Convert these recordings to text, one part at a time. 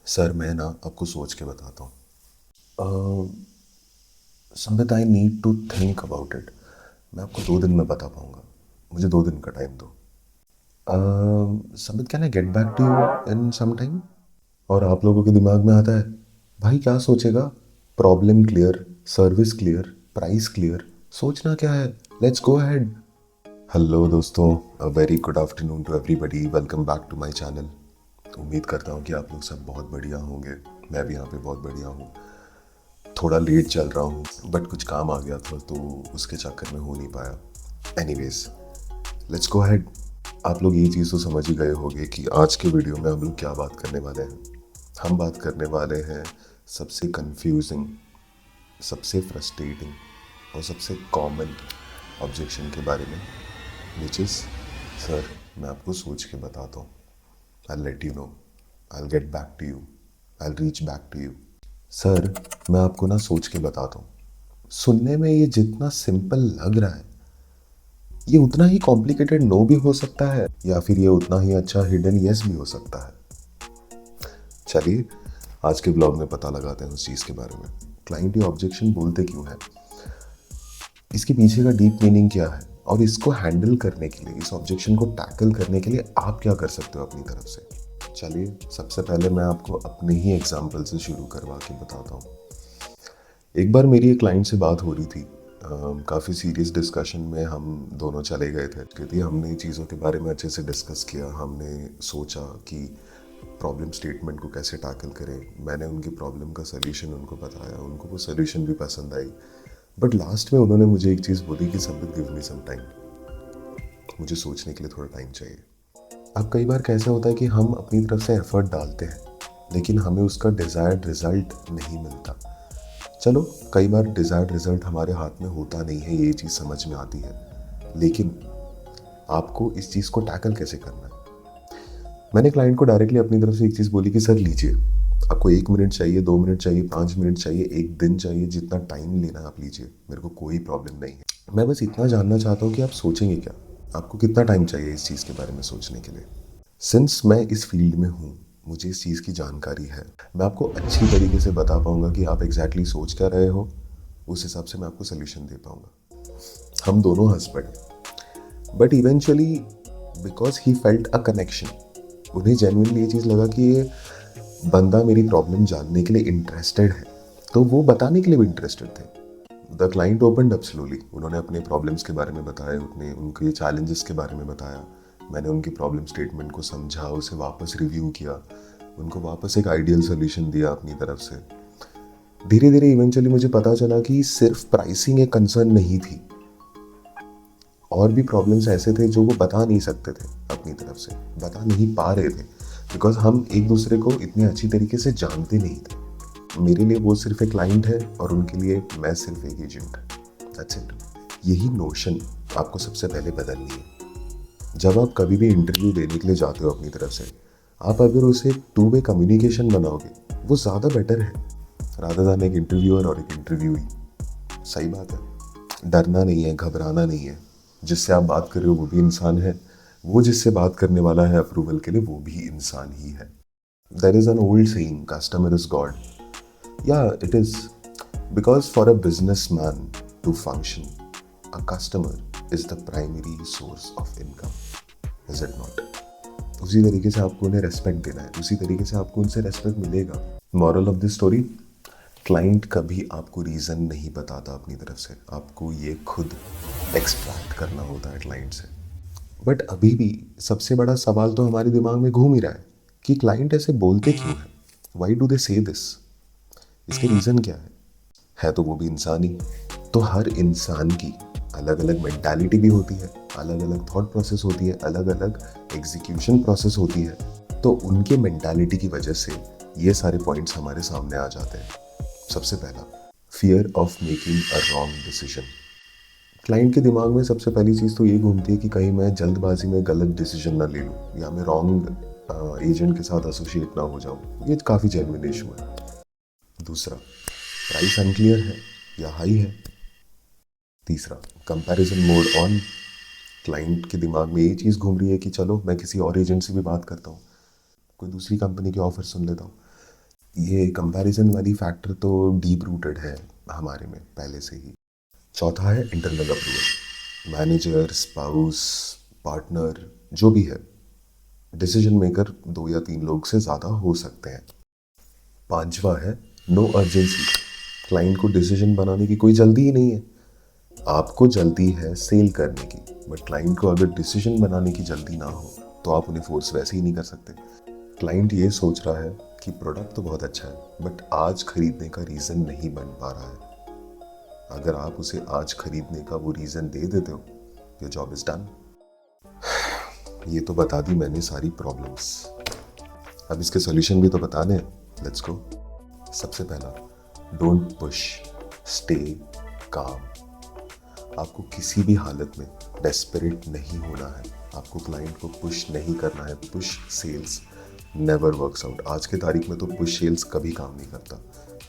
Sir मैं ना आपको सोच के बताता हूँ। Sambit I need to think about it. मैं आपको 2 दिन में बता पाऊँगा। मुझे 2 दिन का टाइम दो। Sambit can I get back to you in some time. और आप लोगों के दिमाग में आता है भाई क्या सोचेगा। Problem clear, service clear, price clear, सोचना क्या है। Let's go ahead. हेलो दोस्तों, a very good afternoon to everybody. Welcome back to my channel. उम्मीद करता हूँ कि आप लोग सब बहुत बढ़िया होंगे। मैं भी यहाँ पे बहुत बढ़िया हूँ। थोड़ा लेट चल रहा हूँ बट कुछ काम आ गया था तो उसके चक्कर में हो नहीं पाया। Anyways, let's go ahead. आप लोग ये चीज़ तो समझ ही गए होंगे कि आज के वीडियो में हम लोग क्या बात करने वाले हैं। हम बात करने वाले हैं सबसे कंफ्यूजिंग, सबसे फ्रस्ट्रेटिंग और सबसे कॉमन ऑब्जेक्शन के बारे में, विच इज़ सर मैं आपको सोच के बताता हूँ। I let you know, I get back to you, I reach back to you. Sir मैं आपको ना सोच के बताता हूँ। सुनने में ये जितना सिंपल लग रहा है ये उतना ही कॉम्प्लिकेटेड नो भी हो सकता है, या फिर ये उतना ही अच्छा हिडन यस भी हो सकता है। चलिए आज के ब्लॉग में पता लगाते हैं उस चीज़ के बारे में। क्लाइंट ये ऑब्जेक्शन बोलते क्यों है, इसके पीछे का डीप मीनिंग क्या है, और इसको हैंडल करने के लिए, इस ऑब्जेक्शन को टैकल करने के लिए आप क्या कर सकते हो अपनी तरफ से। चलिए सबसे पहले मैं आपको अपने ही एग्जाम्पल से शुरू करवा के बताता हूँ। एक बार मेरी एक क्लाइंट से बात हो रही थी। काफ़ी सीरियस डिस्कशन में हम दोनों चले गए थे, क्योंकि हमने चीज़ों के बारे में अच्छे से डिस्कस किया। हमने सोचा कि प्रॉब्लम स्टेटमेंट को कैसे टैकल करें। मैंने उनकी प्रॉब्लम का सलूशन उनको बताया, उनको वो सलूशन भी पसंद आई। बट लास्ट में उन्होंने मुझे एक चीज़ बोली कि Sambit give me some time, मुझे सोचने के लिए थोड़ा टाइम चाहिए। अब कई बार कैसा होता है कि हम अपनी तरफ से एफर्ट डालते हैं लेकिन हमें उसका डिज़ायर्ड रिजल्ट नहीं मिलता। चलो कई बार डिज़ायर्ड रिजल्ट हमारे हाथ में होता नहीं है, ये चीज़ समझ में आती है, लेकिन आपको इस चीज़ को टैकल कैसे करना है। मैंने क्लाइंट को डायरेक्टली अपनी तरफ से एक चीज़ बोली कि सर लीजिए, आपको 1 मिनट चाहिए, 2 मिनट चाहिए, 5 मिनट चाहिए, एक दिन चाहिए, जितना टाइम लेना है आप लीजिए, मेरे को कोई प्रॉब्लम नहीं है। मैं बस इतना जानना चाहता हूँ कि आप सोचेंगे क्या, आपको कितना टाइम चाहिए इस चीज़ के बारे में सोचने के लिए। सिंस मैं इस फील्ड में हूँ, मुझे इस चीज़ की जानकारी है, मैं आपको अच्छी तरीके से बता पाऊँगा कि आप एग्जैक्टली सोच क्या रहे हो। उस हिसाब से मैं आपको सोल्यूशन दे पाऊँगा। हम दोनों हंस पड़े, but eventually because he felt a connection, उन्हें जेन्युइनली ये चीज़ लगा कि ये बंदा मेरी प्रॉब्लम जानने के लिए इंटरेस्टेड है, तो वो बताने के लिए भी इंटरेस्टेड थे। The client opened up slowly, उन्होंने अपने प्रॉब्लम्स के बारे में बताया, उन्होंने उनके चैलेंजेस के बारे में बताया। मैंने उनकी प्रॉब्लम स्टेटमेंट को समझा, उसे वापस रिव्यू किया, उनको वापस एक आइडियल सोल्यूशन दिया अपनी तरफ से। धीरे धीरे इवेंचुअली मुझे पता चला कि सिर्फ प्राइसिंग एक कंसर्न नहीं थी, और भी प्रॉब्लम्स ऐसे थे जो वो बता नहीं सकते थे, अपनी तरफ से बता नहीं पा रहे थे, बिकॉज हम एक दूसरे को इतने अच्छी तरीके से जानते नहीं थे। मेरे लिए वो सिर्फ एक क्लाइंट है और उनके लिए मैं सिर्फ एक एजेंट। That's it. यही नोशन आपको सबसे पहले बदलनी है। जब आप कभी भी इंटरव्यू देने के लिए जाते हो अपनी तरफ से, आप अगर उसे एक टू वे कम्युनिकेशन बनाओगे, वो ज़्यादा बेटर है रादर दैन एक इंटरव्यूअर और एक इंटरव्यूई। सही बात है, डरना नहीं है, घबराना नहीं है। जिससे आप बात कर रहे हो वो भी इंसान है, वो जिससे बात करने वाला है अप्रूवल के लिए वो भी इंसान ही है। There is an old saying, customer is god. या it is, because for a business man to function, a customer is the primary source of income, is it not. उसी तरीके से आपको उन्हें रेस्पेक्ट देना है, उसी तरीके से आपको उनसे रेस्पेक्ट मिलेगा। Moral of this story, client कभी आपको रीज़न नहीं बताता अपनी तरफ से, आपको ये खुद एक्सट्रैक्ट करना होता है क्लाइंट से। बट अभी भी सबसे बड़ा सवाल तो हमारे दिमाग में घूम ही रहा है कि क्लाइंट ऐसे बोलते क्यों हैं, वाई डू दे से दिस, इसके रीज़न क्या है तो वो भी इंसान ही। तो हर इंसान की अलग अलग मेंटालिटी भी होती है, अलग अलग थॉट प्रोसेस होती है, अलग अलग एग्जीक्यूशन प्रोसेस होती है। तो उनके मेंटालिटी की वजह से ये सारे पॉइंट्स हमारे सामने आ जाते हैं। सबसे पहला, fear of making a wrong decision. Client के दिमाग में सबसे पहली चीज़ तो ये घूमती है कि कहीं मैं जल्दबाजी में गलत डिसीजन ना ले लूँ, या मैं रॉन्ग एजेंट के साथ एसोसिएट ना हो जाऊँ। ये काफ़ी जेन्युइन इशू है। दूसरा, प्राइस अनक्लियर है या हाई है। तीसरा, कंपैरिजन मोड ऑन। क्लाइंट के दिमाग में ये चीज़ घूम रही है कि चलो मैं किसी और एजेंट से भी बात करता हूँ, कोई दूसरी कंपनी के ऑफर सुन लेता हूँ। ये कंपैरिजन वाली फैक्टर तो डीप रूटेड है हमारे में पहले से ही। चौथा है internal approval. Manager, spouse, partner, जो भी है, डिसीजन मेकर 2 या 3 लोग से ज़्यादा हो सकते हैं। पांचवा है नो अर्जेंसी। क्लाइंट को डिसीजन बनाने की कोई जल्दी ही नहीं है। आपको जल्दी है सेल करने की, बट क्लाइंट को अगर डिसीजन बनाने की जल्दी ना हो तो आप उन्हें फोर्स वैसे ही नहीं कर सकते। क्लाइंट ये सोच रहा है कि प्रोडक्ट तो बहुत अच्छा है बट आज खरीदने का रीज़न नहीं बन पा रहा है। अगर आप उसे आज खरीदने का वो रीज़न दे देते हो, योर जॉब इज डन। ये तो बता दी मैंने सारी प्रॉब्लम्स, अब इसके सॉल्यूशन भी तो बताने हैं। Let's go. सबसे पहला, डोंट पुश, स्टे काम। आपको किसी भी हालत में डेस्परेट नहीं होना है। आपको क्लाइंट को पुश नहीं करना है। Push sales never works out. आज के तारीख में तो पुश सेल्स कभी काम नहीं करता।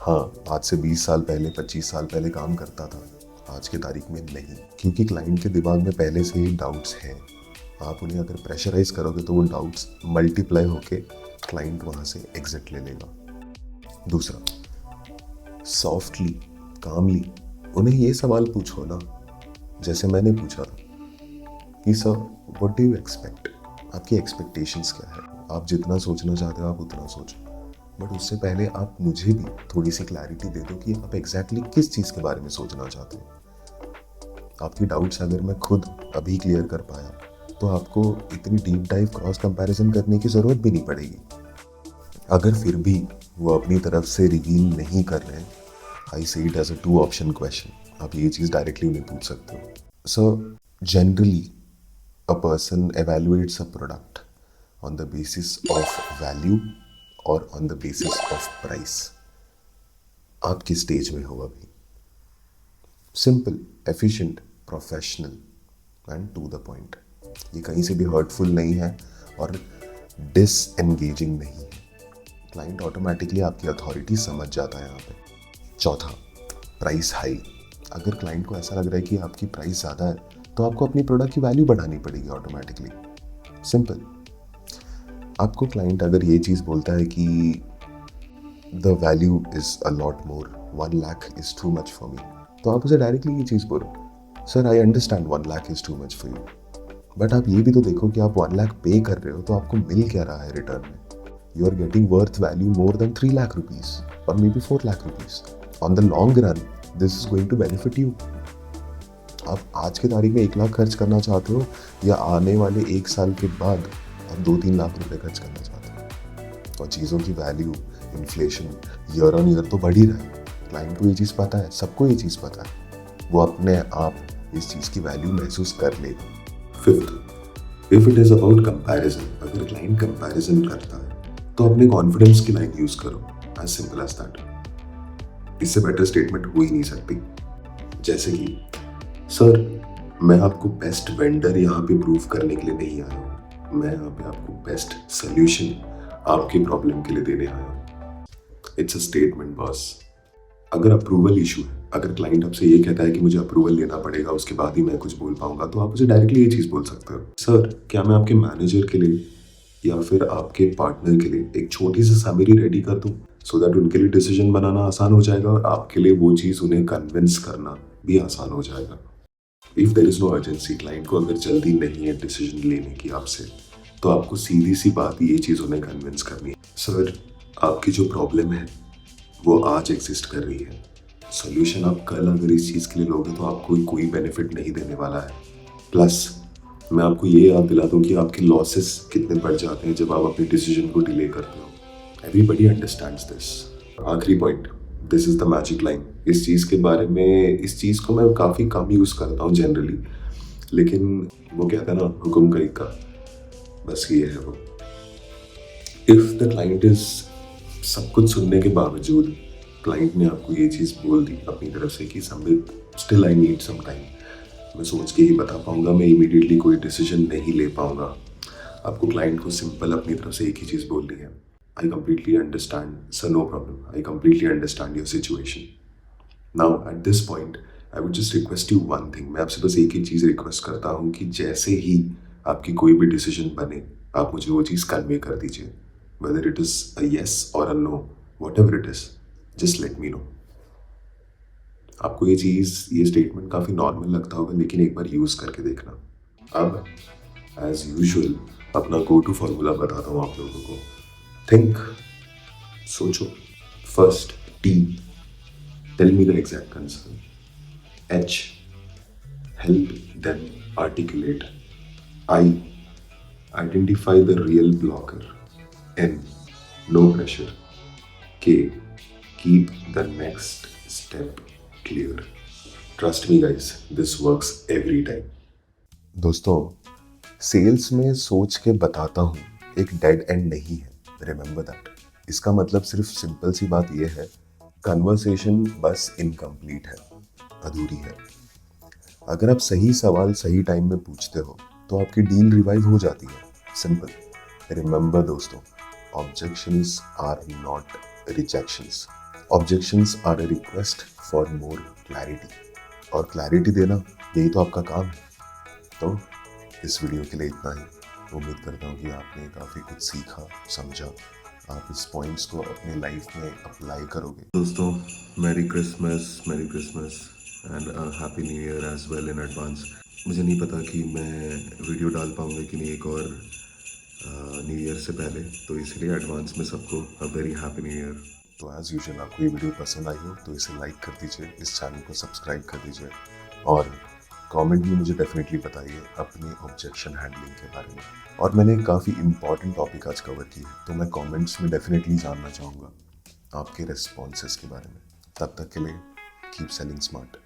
हाँ, आज से 20 साल पहले, 25 साल पहले काम करता था, आज के तारीख में नहीं, क्योंकि क्लाइंट के दिमाग में पहले से ही डाउट्स हैं। आप उन्हें अगर प्रेशराइज करोगे तो वो डाउट्स मल्टीप्लाई होके क्लाइंट वहाँ से एग्जिट ले लेगा। दूसरा, सॉफ्टली, कामली उन्हें ये सवाल पूछो ना, जैसे मैंने पूछा कि sir what do you expect. आपकी एक्सपेक्टेशंस क्या है। आप जितना सोचना चाहते हो आप उतना सोचो, बट उससे पहले आप मुझे भी थोड़ी सी क्लैरिटी दे दो कि आप एग्जैक्टली किस चीज़ के बारे में सोचना चाहते हो। आपकी डाउट्स अगर मैं खुद अभी क्लियर कर पाया तो आपको इतनी डीप डाइव क्रॉस कंपैरिजन करने की ज़रूरत भी नहीं पड़ेगी। अगर फिर भी वो अपनी तरफ से रिवील नहीं कर रहे हैं, I see it as a 2 option question. आप ये चीज़ डायरेक्टली उन्हें पूछ सकते हो। So generally a person evaluates a product on the basis of value or on the basis of price. आप किस स्टेज में हो अभी। Simple, efficient, professional and to the point. ये कहीं से भी हर्टफुल नहीं है और डिसएंगेजिंग नहीं है। क्लाइंट ऑटोमेटिकली आपकी अथॉरिटी समझ जाता है यहाँ पे। चौथा, प्राइस हाई। अगर क्लाइंट को ऐसा लग रहा है कि आपकी प्राइस ज़्यादा है तो आपको अपनी प्रोडक्ट की वैल्यू बढ़ानी पड़ेगी ऑटोमेटिकली। सिंपल। आपको क्लाइंट अगर ये चीज़ बोलता है कि the value is a lot more, 1 lakh is too much for me, तो आप उसे डायरेक्टली ये चीज़ बोलो, sir I understand 1 lakh is too much for you, but आप ये भी तो देखो कि आप 1 लाख पे कर रहे हो तो आपको मिल क्या रहा है रिटर्न में। You are getting worth value more than 3 lakh rupees और मे बी 4 lakh rupees. On the long run this is going to benefit you. आप आज के तारीख में 1 लाख खर्च करना चाहते हो या आने वाले 1 साल के बाद आप 2-3 लाख रुपए खर्च करना चाहते हो। और चीज़ों की value, inflation year on year तो बढ़ ही रहा है। क्लाइंट को ये चीज़ पता है, सबको ये चीज़ पता है, वो अपने आप इस चीज़ की वैल्यू महसूस कर लेगा। Fifth, if it is about comparison, अगर क्लाइंट कंपैरिजन करता है तो अपने कॉन्फिडेंस की लाइन यूज़ करो, एज सिंपल एज दैट। इससे बेटर स्टेटमेंट हो ही नहीं सकती। जैसे कि सर मैं आपको बेस्ट वेंडर यहाँ पे प्रूव करने के लिए नहीं आया हूँ, मैं यहाँ पे आपको बेस्ट सोल्यूशन आपके प्रॉब्लम के लिए देने आया हूँ। It's a statement boss. अगर अप्रूवल इशू है, अगर क्लाइंट आपसे ये कहता है कि मुझे अप्रूवल लेना पड़ेगा उसके बाद ही मैं कुछ बोल पाऊंगा, तो आप उसे डायरेक्टली ये चीज़ बोल सकते हो, सर क्या मैं आपके मैनेजर के लिए या फिर आपके पार्टनर के लिए एक छोटी सी समरी रेडी कर दूँ, सो दैट उनके लिए डिसीजन बनाना आसान हो जाएगा और आपके लिए वो चीज़ उन्हें कन्विंस करना भी आसान हो जाएगा। If there is no urgency, client को अगर जल्दी नहीं है डिसीजन लेने की आपसे, तो आपको सीधी सी बात ये चीज़ उन्हें कन्विंस करनी है, सर आपकी जो प्रॉब्लम है वो आज एग्जिस्ट कर रही है, सोल्यूशन आप कल अगर इस चीज़ के लिए लोगे तो आपको कोई बेनिफिट नहीं देने वाला है। प्लस मैं आपको ये याद दिला दूँ कि आपके लॉसेस कितने बढ़ जाते हैं जब आप अपने डिसीजन को डिले करते हो। Everybody understands this. आखिरी point, this is the magic line. इस चीज़ के बारे में, इस चीज़ को मैं काफ़ी कम यूज़ करता हूँ जनरली, लेकिन वो कहता है ना हुक्म का इक्का, बस ये है वो। इफ़ द क्लाइंट इज़, सब कुछ सुनने के बावजूद क्लाइंट ने आपको ये चीज़ बोल दी अपनी तरफ से कि Sambit still I need some time, मैं सोच के ही बता पाऊँगा, मैं इमीडिएटली कोई डिसीजन नहीं ले पाऊँगा। आपको क्लाइंट को सिंपल अपनी तरफ से एक ही चीज़ बोलनी है, I completely understand, sir, no problem. I completely understand your situation. Now, at this point, I would just request you one thing. मैं आपसे बस एक ही चीज़ रिक्वेस्ट करता हूँ कि जैसे ही आपकी कोई भी डिसीजन बने, आप मुझे वो चीज़ कन्वे कर दीजिए, whether it is a yes or a no. What ever it is, just let me know. आपको ये स्टेटमेंट काफ़ी नॉर्मल लगता होगा, लेकिन एक बार यूज़ करके देखना। अब एज यूजुअल अपना गो टू फॉर्मूला बताता हूँ आप लोगों को। थिंक, सोचो। First, T, tell me the exact concern. H, help them articulate. I, identify the real blocker. N, no pressure. K, keep the next step clear. Trust me guys, this works every time. दोस्तों, sales में सोच के बताता हूँ एक dead and नहीं है, remember that. इसका मतलब सिर्फ सिंपल सी बात यह है, कन्वर्सेशन बस इनकम्प्लीट है, अधूरी है। अगर आप सही सवाल सही टाइम में पूछते हो तो आपकी डील रिवाइव हो जाती है, सिंपल। रिमेंबर दोस्तों, objections are not rejections, objections are a request for more clarity, और क्लैरिटी देना यही तो आपका काम है। तो इस वीडियो के लिए इतना ही। उम्मीद करता हूँ कि आपने काफ़ी कुछ सीखा, समझा। आप इस पॉइंट्स को अपने लाइफ में अप्लाई करोगे। दोस्तों, merry Christmas and happy new year as well in advance. मुझे नहीं पता कि मैं वीडियो डाल पाऊँगा कि नहीं एक और न्यू ईयर से पहले, तो इसलिए एडवांस में सबको a very happy new year. तो एज़ यूजुअल आपको ये वीडियो पसंद आई हो तो इसे लाइक कर दीजिए, इस चैनल को सब्सक्राइब कर दीजिए, और कमेंट में मुझे डेफिनेटली बताइए अपने ऑब्जेक्शन हैंडलिंग के बारे में। और मैंने काफ़ी इंपॉर्टेंट टॉपिक आज कवर की है, तो मैं कमेंट्स में डेफिनेटली जानना चाहूँगा आपके रिस्पॉन्सेस के बारे में। तब तक के लिए कीप सेलिंग स्मार्ट।